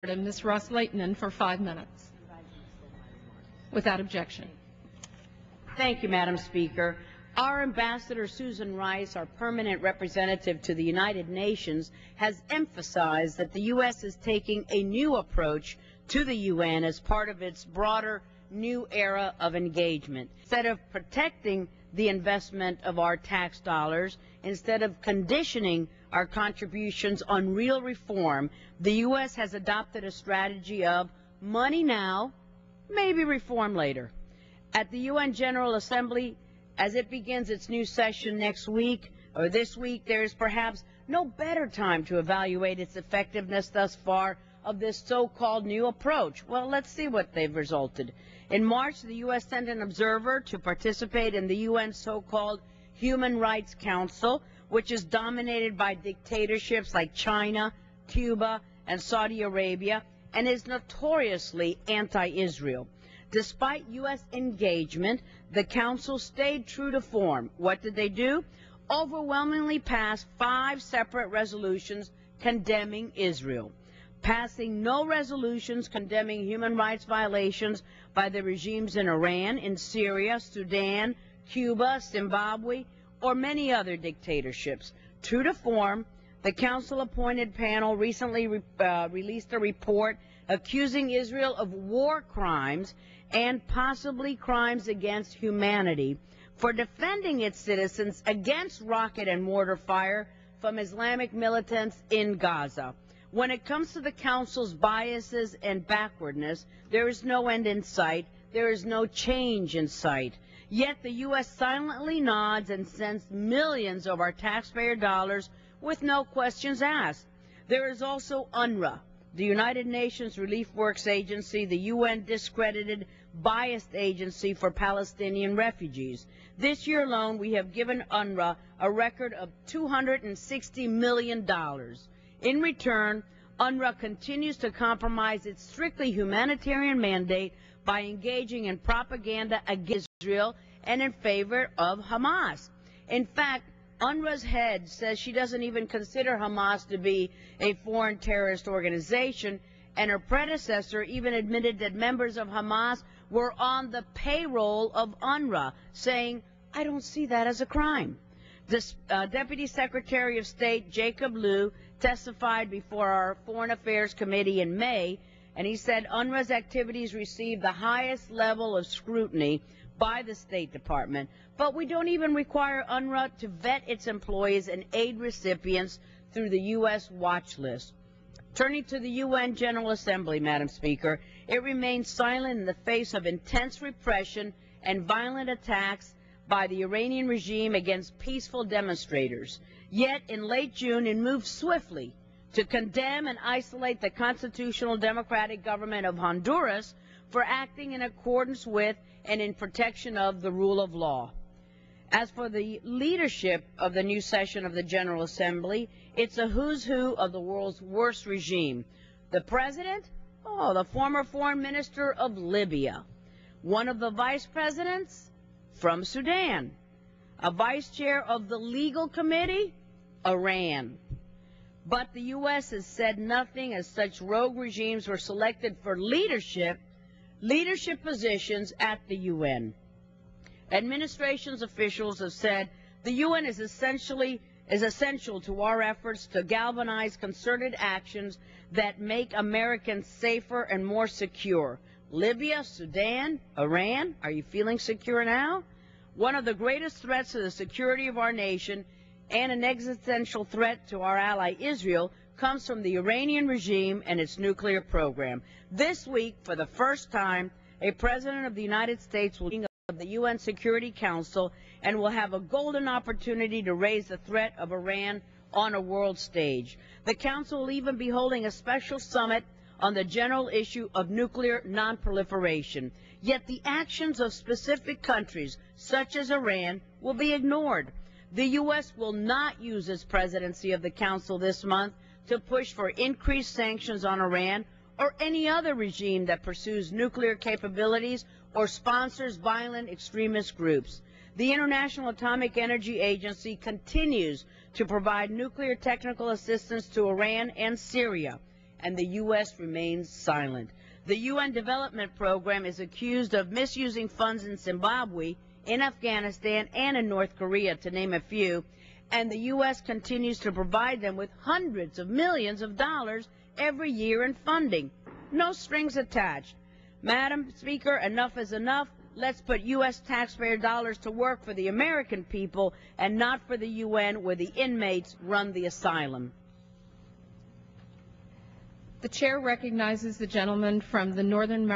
and Ms. Ross-Leitonen for 5 minutes. Without objection. Thank you, Madam Speaker. Our Ambassador Susan Rice, our permanent representative to the United Nations, has emphasized that the U.S. is taking a new approach to the UN as part of its broader new era of engagement. Instead of protecting the investment of our tax dollars, instead of conditioning our contributions on real reform, the U.S. has adopted a strategy of money now, maybe reform later. At the UN General Assembly, as it begins its new session next week, or this week, there is perhaps no better time to evaluate its effectiveness thus far of this so-called new approach. Well, let's see what they've resulted. In March, the U.S. sent an observer to participate in the UN so-called Human Rights Council, which is dominated by dictatorships like China, Cuba, and Saudi Arabia, and is notoriously anti-Israel. Despite U.S. engagement, the Council stayed true to form. What did they do? Overwhelmingly passed 5 separate resolutions condemning Israel, passing no resolutions condemning human rights violations by the regimes in Iran, in Syria, Sudan, Cuba, Zimbabwe, or many other dictatorships. True to form, the Council-appointed panel recently released a report accusing Israel of war crimes and possibly crimes against humanity for defending its citizens against rocket and mortar fire from Islamic militants in Gaza. When it comes to the Council's biases and backwardness, there is no end in sight. There is no change in sight. Yet the U.S. silently nods and sends millions of our taxpayer dollars with no questions asked. There is also UNRWA, the United Nations Relief Works Agency, the UN discredited, biased agency for Palestinian refugees. This year alone, we have given UNRWA a record of $260 million. In return, UNRWA continues to compromise its strictly humanitarian mandate by engaging in propaganda against Israel and in favor of Hamas. In fact, UNRWA's head says she doesn't even consider Hamas to be a foreign terrorist organization, and her predecessor even admitted that members of Hamas were on the payroll of UNRWA, saying, "I don't see that as a crime." This Deputy Secretary of State Jacob Lew testified before our Foreign Affairs Committee in May, and he said UNRWA's activities received the highest level of scrutiny by the State Department, but we don't even require UNRWA to vet its employees and aid recipients through the U.S. watch list. Turning to the UN General Assembly, Madam Speaker, it remains silent in the face of intense repression and violent attacks by the Iranian regime against peaceful demonstrators. Yet, in late June, it moved swiftly to condemn and isolate the constitutional democratic government of Honduras for acting in accordance with and in protection of the rule of law. As for the leadership of the new session of the General Assembly, it's a who's who of the world's worst regime. The president? Oh, the former foreign minister of Libya. One of the vice presidents? From Sudan. A vice chair of the legal committee? Iran. But the U.S. has said nothing, as such rogue regimes were selected for leadership positions at the UN. Administration's officials have said the UN is essential to our efforts to galvanize concerted actions that make Americans safer and more secure. Libya, Sudan, Iran, are you feeling secure now? One of the greatest threats to the security of our nation and an existential threat to our ally Israel comes from the Iranian regime and its nuclear program. This week, for the first time, a president of the United States will be of the UN Security Council and will have a golden opportunity to raise the threat of Iran on a world stage. The Council will even be holding a special summit on the general issue of nuclear nonproliferation. Yet the actions of specific countries, such as Iran, will be ignored. The U.S. will not use its presidency of the Council this month to push for increased sanctions on Iran or any other regime that pursues nuclear capabilities or sponsors violent extremist groups. The International Atomic Energy Agency continues to provide nuclear technical assistance to Iran and Syria. and the U.S. remains silent. The UN Development Program is accused of misusing funds in Zimbabwe, in Afghanistan, and in North Korea, to name a few, and the U.S. continues to provide them with hundreds of millions of dollars every year in funding. No strings attached. Madam Speaker, enough is enough. Let's put U.S. taxpayer dollars to work for the American people and not for the UN, where the inmates run the asylum. The chair recognizes the gentleman from the Northern